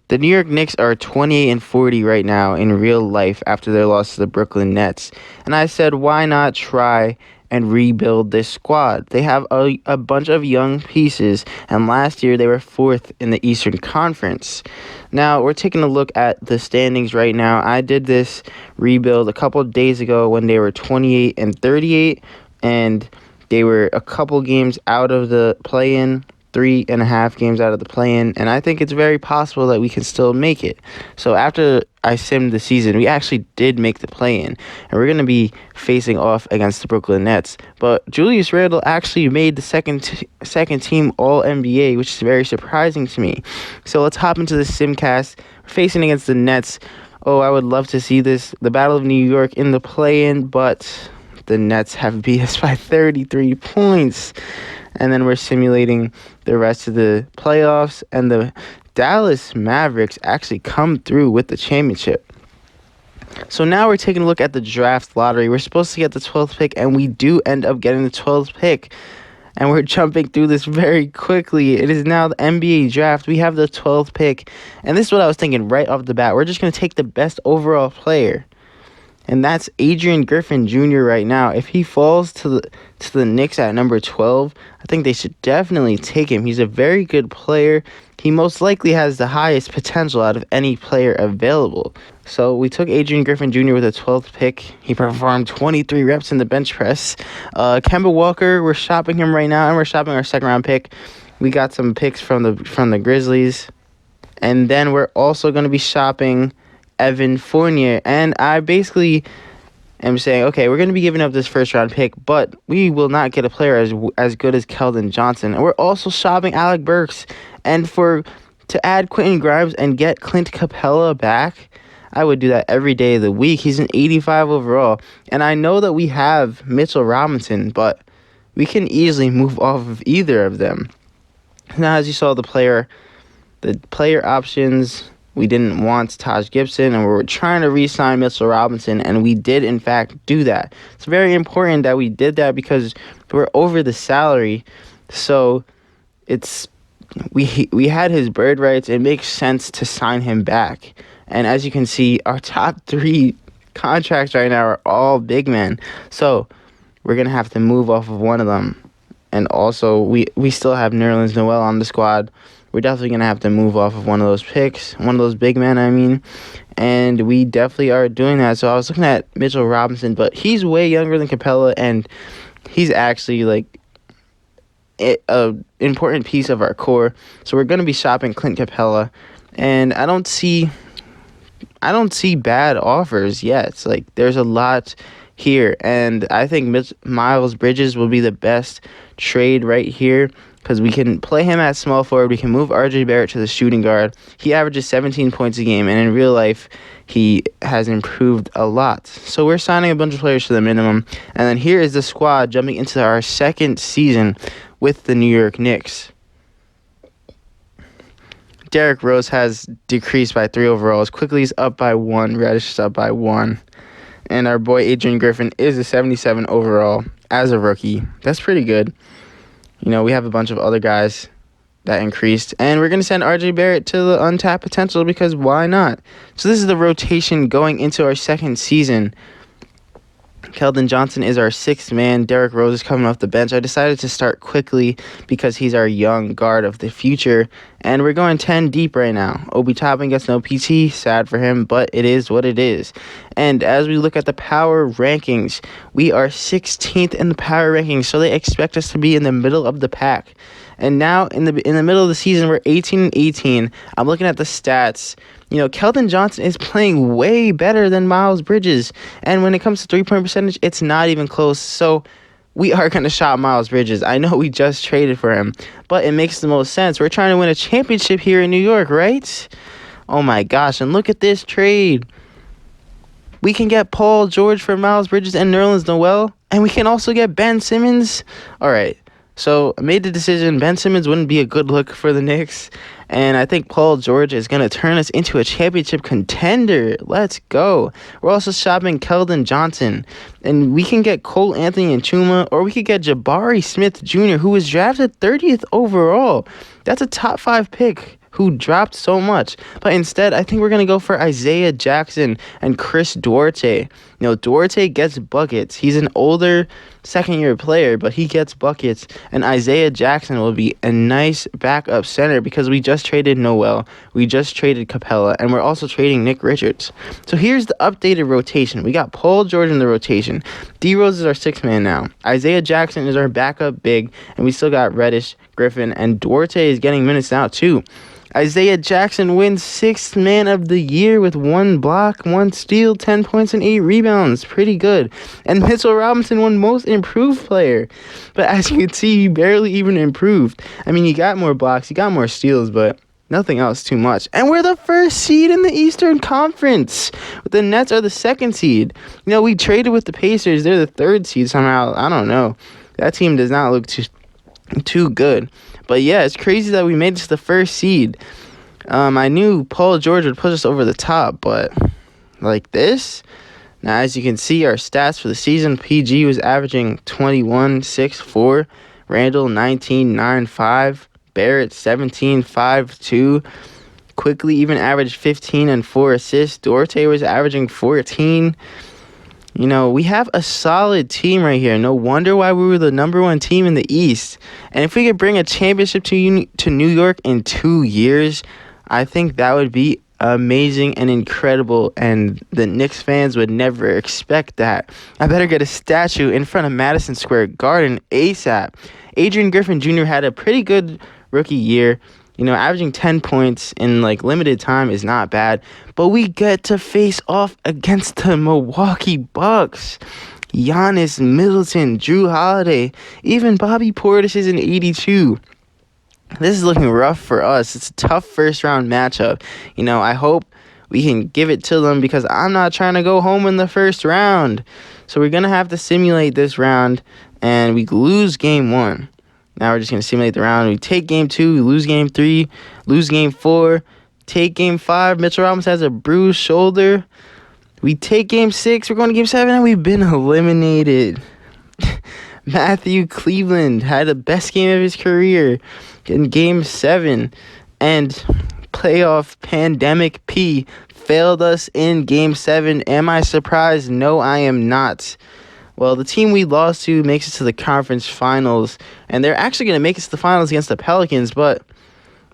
The New York Knicks are 28-40 right now in real life after their loss to the Brooklyn Nets. And I said, why not try and rebuild this squad? They have a bunch of young pieces, and last year they were fourth in the Eastern Conference. Now, we're taking a look at the standings right now. I did this rebuild a couple of days ago when they were 28-38, and they were a couple games out of the play-in. 3.5 games out of the play-in, and I think it's very possible that we can still make it. So after I simmed the season, we actually did make the play-in, and we're going to be facing off against the Brooklyn Nets. But Julius Randle actually made the second team All-NBA, which is very surprising to me. So let's hop into the Simcast. We're facing against the Nets. Oh, I would love to see this, the Battle of New York in the play-in, but the Nets have beat us by 33 points. And then we're simulating the rest of the playoffs, and the Dallas Mavericks actually come through with the championship. So now we're taking a look at the draft lottery. We're supposed to get the 12th pick, and we do end up getting the 12th pick. And we're jumping through this very quickly. It is now the NBA draft. We have the 12th pick, and this is what I was thinking right off the bat. We're just going to take the best overall player. And that's Adrian Griffin Jr. right now. If he falls to the Knicks at number 12, I think they should definitely take him. He's a very good player. He most likely has the highest potential out of any player available. So we took Adrian Griffin Jr. with a 12th pick. He performed 23 reps in the bench press. Kemba Walker, we're shopping him right now, and we're shopping our second-round pick. We got some picks from the Grizzlies. And then we're also going to be shopping Evan Fournier, and I basically am saying, okay, we're going to be giving up this first-round pick, but we will not get a player as good as Keldon Johnson. And we're also shopping Alec Burks, and to add Quentin Grimes and get Clint Capella back, I would do that every day of the week. He's an 85 overall, and I know that we have Mitchell Robinson, but we can easily move off of either of them. Now, as you saw, the player options. We didn't want Taj Gibson, and we were trying to re-sign Mitchell Robinson, and we did, in fact, do that. It's very important that we did that because we're over the salary. So we had his bird rights. It makes sense to sign him back. And as you can see, our top 3 contracts right now are all big men. So we're going to have to move off of one of them. And also, we still have Nerlens Noel on the squad. We're definitely going to have to move off of one of those picks, one of those big men, and we definitely are doing that. So I was looking at Mitchell Robinson, but he's way younger than Capella, and he's actually like an important piece of our core. So we're going to be shopping Clint Capella, and I don't see bad offers yet. Like, there's a lot here, and I think Miles Bridges will be the best trade right here, because we can play him at small forward. We can move RJ Barrett to the shooting guard. He averages 17 points a game, and in real life, he has improved a lot. So we're signing a bunch of players to the minimum. And then here is the squad jumping into our second season with the New York Knicks. Derrick Rose has decreased by 3 overalls. Quickly's up by 1. Reddish is up by 1. And our boy Adrian Griffin is a 77 overall as a rookie. That's pretty good. You know, we have a bunch of other guys that increased. And we're going to send RJ Barrett to the untapped potential because why not? So this is the rotation going into our second season. Keldon Johnson is our 6th man. Derrick Rose is coming off the bench. I decided to start quickly because he's our young guard of the future. And we're going 10 deep right now. Obi Toppin gets no PT. Sad for him, but it is what it is. And as we look at the power rankings, we are 16th in the power rankings, so they expect us to be in the middle of the pack. And now in the middle of the season, we're 18-18. I'm looking at the stats. You know, Keldon Johnson is playing way better than Miles Bridges. And when it comes to three-point percentage, it's not even close. So we are going to shop Miles Bridges. I know we just traded for him, but it makes the most sense. We're trying to win a championship here in New York, right? Oh, my gosh. And look at this trade. We can get Paul George for Miles Bridges and Nerlens Noel. And we can also get Ben Simmons. All right. So I made the decision Ben Simmons wouldn't be a good look for the Knicks. And I think Paul George is going to turn us into a championship contender. Let's go. We're also shopping Keldon Johnson. And we can get Cole Anthony Chuma, or we could get Jabari Smith Jr., who was drafted 30th overall. That's a top 5 pick who dropped so much. But instead, I think we're going to go for Isaiah Jackson and Chris Duarte. Duarte gets buckets. He's an older second-year player, but he gets buckets. And Isaiah Jackson will be a nice backup center because we just traded Noel, we just traded Capella, and we're also trading Nick Richards. So here's the updated rotation. We got Paul George in the rotation. D Rose is our sixth man now. Isaiah Jackson is our backup big, and we still got Reddish, Griffin, and Duarte is getting minutes now too. Isaiah Jackson wins Sixth Man of the Year with 1 block, 1 steal, 10 points, and 8 rebounds. Pretty good. And Mitchell Robinson won Most Improved Player. But as you can see, he barely even improved. I mean, he got more blocks, he got more steals, but nothing else too much. And we're the first seed in the Eastern Conference. The Nets are the second seed. We traded with the Pacers. They're the third seed somehow. I don't know. That team does not look too good. But yeah, it's crazy that we made it to the first seed. I knew Paul George would push us over the top, but like this. Now, as you can see, our stats for the season, PG was averaging 21.64, Randall 19.95, Barrett 17.52, Quickly even averaged 15 and 4 assists. Duarte was averaging 14. We have a solid team right here. No wonder why we were the number 1 team in the East. And if we could bring a championship to New York in 2 years, I think that would be amazing and incredible. And the Knicks fans would never expect that. I better get a statue in front of Madison Square Garden ASAP. Adrian Griffin Jr. had a pretty good rookie year. Averaging 10 points in limited time is not bad. But we get to face off against the Milwaukee Bucks. Giannis, Middleton, Drew Holiday, even Bobby Portis is an 82. This is looking rough for us. It's a tough first-round matchup. I hope we can give it to them because I'm not trying to go home in the first round. So we're going to have to simulate this round, and we lose game 1. Now we're just going to simulate the round. We take game 2, we lose game 3, lose game 4, take game 5. Mitchell Robinson has a bruised shoulder. We take game 6, we're going to game 7, and we've been eliminated. Matthew Cleveland had the best game of his career in game 7. And playoff pandemic P failed us in game 7. Am I surprised? No, I am not. Well, the team we lost to makes it to the conference finals, and they're actually going to make it to the finals against the Pelicans, but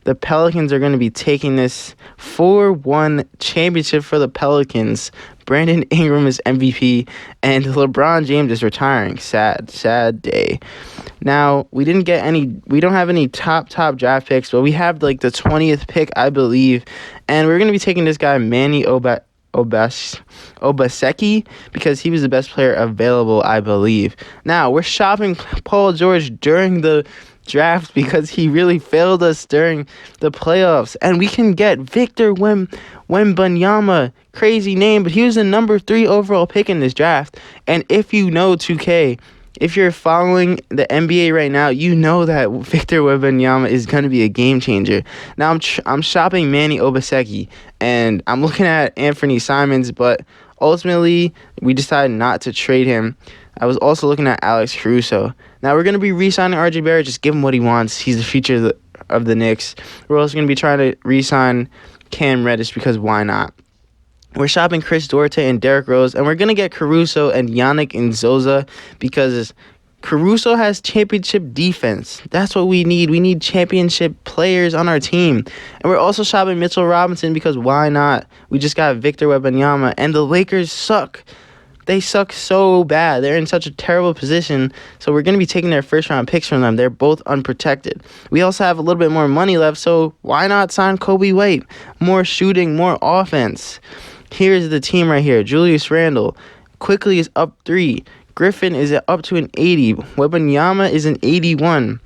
the Pelicans are going to be taking this 4-1 championship for the Pelicans. Brandon Ingram is MVP, and LeBron James is retiring. Sad day. Now, we don't have any top draft picks, but we have the 20th pick, I believe, and we're going to be taking this guy, Manny Obaseki, because he was the best player available, I believe. Now, we're shopping Paul George during the draft because he really failed us during the playoffs. And we can get Victor Wembanyama, crazy name, but he was the number 3 overall pick in this draft. And if you know 2K, if you're following the NBA right now, you know that Victor Wembanyama is going to be a game changer. Now, I'm shopping Manny Obaseki, and I'm looking at Anthony Simons, but ultimately, we decided not to trade him. I was also looking at Alex Caruso. Now, we're going to be re-signing RJ Barrett. Just give him what he wants. He's the future of the Knicks. We're also going to be trying to re-sign Cam Reddish because why not? We're shopping Chris Duarte and Derrick Rose, and we're going to get Caruso and Yannick Nzosa because Caruso has championship defense. That's what we need. We need championship players on our team. And we're also shopping Mitchell Robinson because why not? We just got Victor Wembanyama, and the Lakers suck. They suck so bad. They're in such a terrible position. So we're going to be taking their first-round picks from them. They're both unprotected. We also have a little bit more money left, so why not sign Kobe White? More shooting, more offense. Here's the team right here. Julius Randle quickly is up 3. Griffin is up to an 80. Wembanyama is an 81.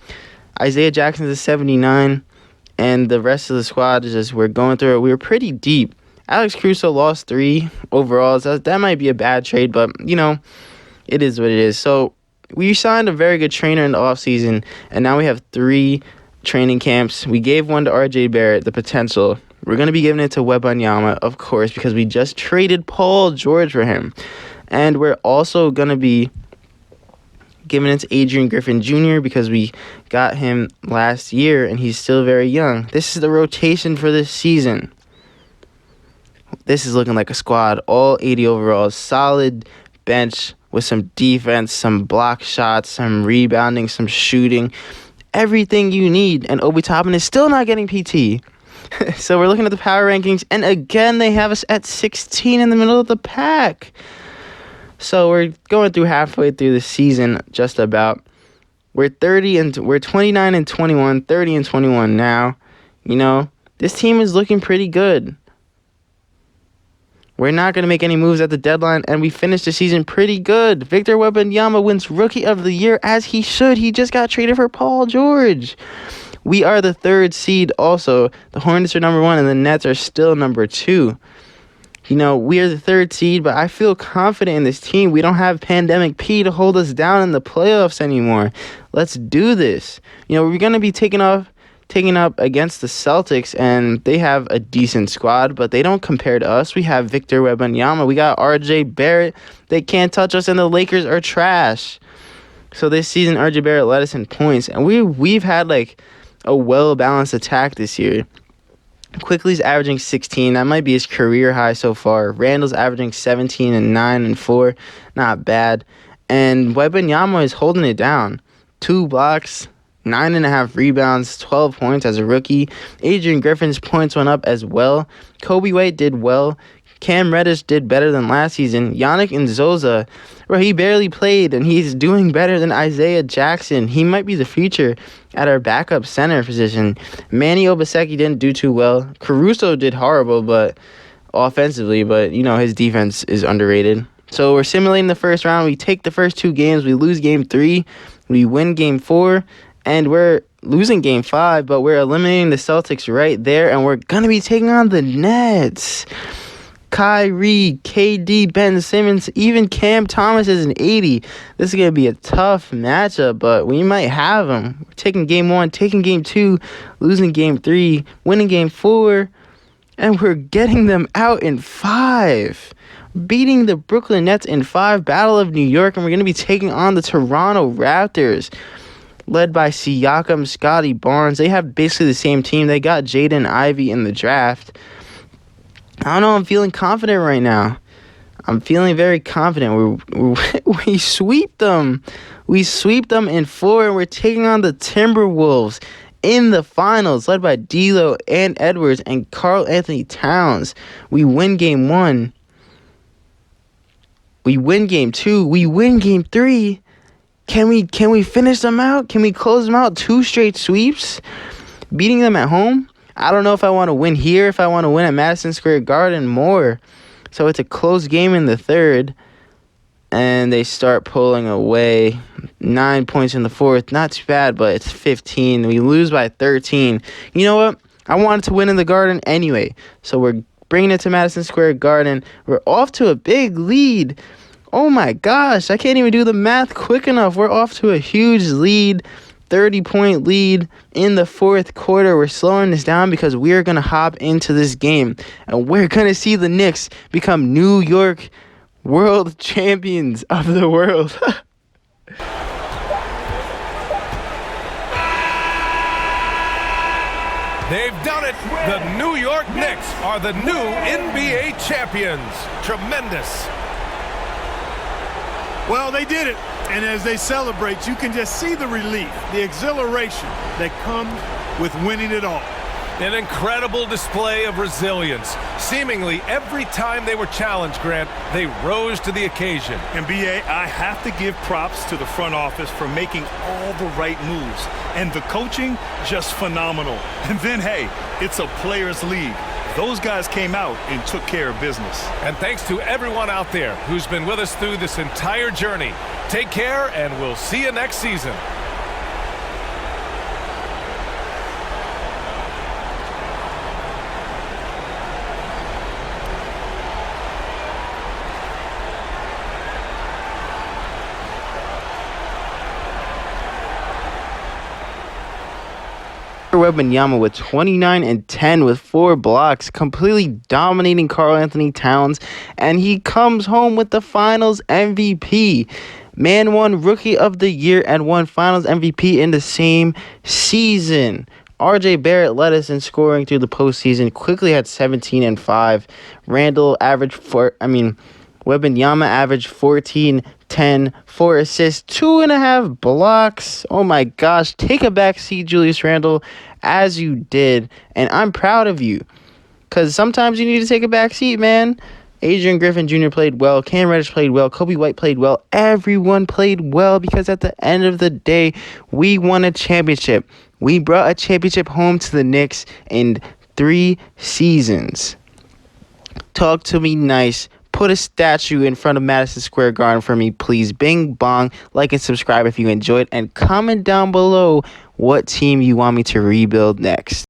Isaiah Jackson is a 79. And the rest of the squad is just, we're going through it. We were pretty deep. Alex Caruso lost 3 overall. So that might be a bad trade, but, it is what it is. So we signed a very good trainer in the offseason, and now we have 3 training camps. We gave one to RJ Barrett, the potential. We're going to be giving it to Wembanyama, of course, because we just traded Paul George for him. And we're also going to be giving it to Adrian Griffin Jr. because we got him last year and he's still very young. This is the rotation for this season. This is looking like a squad. All 80 overalls, solid bench with some defense, some block shots, some rebounding, some shooting. Everything you need. And Obi Toppin is still not getting PT. So we're looking at the power rankings, and again, they have us at 16 in the middle of the pack. So we're going through halfway through the season, just about. We're 29 and 21, 30 and 21 now. You know, this team is looking pretty good. We're not going to make any moves at the deadline, and we finished the season pretty good. Victor Wembanyama wins Rookie of the Year, as he should. He just got traded for Paul George. We are the 3rd seed also. The Hornets are number 1, and the Nets are still number 2. You know, we are the 3rd seed, but I feel confident in this team. We don't have Pandemic P to hold us down in the playoffs anymore. Let's do this. You know, we're going to be taking up against the Celtics, and they have a decent squad, but they don't compare to us. We have Victor Wembanyama. We got RJ Barrett. They can't touch us, and the Lakers are trash. So this season, RJ Barrett led us in points, and we've had like a well-balanced attack this year. Quickly's averaging 16. That might be his career high so far. Randall's averaging 17 and 9 and 4. Not bad. And Wembanyama is holding it down. 2 blocks, 9.5 rebounds, 12 points as a rookie. Adrian Griffin's points went up as well. Kobe White did well. Cam Reddish did better than last season. Yannick Nzosa, bro, he barely played, and he's doing better than Isaiah Jackson. He might be the future at our backup center position. Manny Obaseki didn't do too well. Caruso did horrible, but offensively, but you know his defense is underrated. So we're simulating the first round. We take the first 2 games. We lose game 3. We win game 4, and we're losing game 5, but we're eliminating the Celtics right there, and we're gonna be taking on the Nets. Kyrie, KD, Ben Simmons, even Cam Thomas is an 80. This is going to be a tough matchup, but we might have them. We're taking game 1, taking game 2, losing game 3, winning game 4, and we're getting them out in 5. Beating the Brooklyn Nets in 5, Battle of New York, and we're going to be taking on the Toronto Raptors, led by Siakam, Scotty Barnes. They have basically the same team. They got Jaden Ivey in the draft. I don't know. I'm feeling confident right now. I'm feeling very confident. We sweep them. We sweep them in 4, and we're taking on the Timberwolves in the finals, led by D'Lo and Edwards and Karl Anthony Towns. We win game 1. We win game 2. We win game 3. Can we finish them out? Can we close them out? 2 straight sweeps, beating them at home. I don't know if I want to win here, if I want to win at Madison Square Garden more. So it's a close game in the 3rd, and they start pulling away. 9 points in the 4th. Not too bad, but it's 15. We lose by 13. You know what? I wanted to win in the Garden anyway, so we're bringing it to Madison Square Garden. We're off to a big lead. Oh my gosh, I can't even do the math quick enough. We're off to a huge lead. 30-point lead in the 4th quarter. We're slowing this down because we're going to hop into this game, and we're going to see the Knicks become New York world champions of the world. They've done it. The New York Knicks are the new NBA champions. Tremendous. Well, they did it. And as they celebrate, you can just see the relief, the exhilaration that comes with winning it all. An incredible display of resilience. Seemingly every time they were challenged, Grant, they rose to the occasion. And B.A., I have to give props to the front office for making all the right moves. And the coaching, just phenomenal. And then, hey, it's a players' league. Those guys came out and took care of business. And thanks to everyone out there who's been with us through this entire journey. Take care, and we'll see you next season. Wembanyama with 29 and 10 with 4 blocks, completely dominating Karl Anthony Towns, and he comes home with the Finals MVP. Man won Rookie of the Year and won Finals MVP in the same season. RJ Barrett led us in scoring through the postseason, quickly had 17 and 5. Wembanyama averaged 14, 10, 4 assists, 2.5 blocks. Oh my gosh, take a back seat, Julius Randle, as you did. And I'm proud of you, because sometimes you need to take a back seat, man. Adrian Griffin Jr. played well. Cam Reddish played well. Kobe White played well. Everyone played well, because at the end of the day, we won a championship. We brought a championship home to the Knicks in 3 seasons. Talk to me nice. Put a statue in front of Madison Square Garden for me, please. Bing bong. Like and subscribe if you enjoyed. And comment down below what team you want me to rebuild next.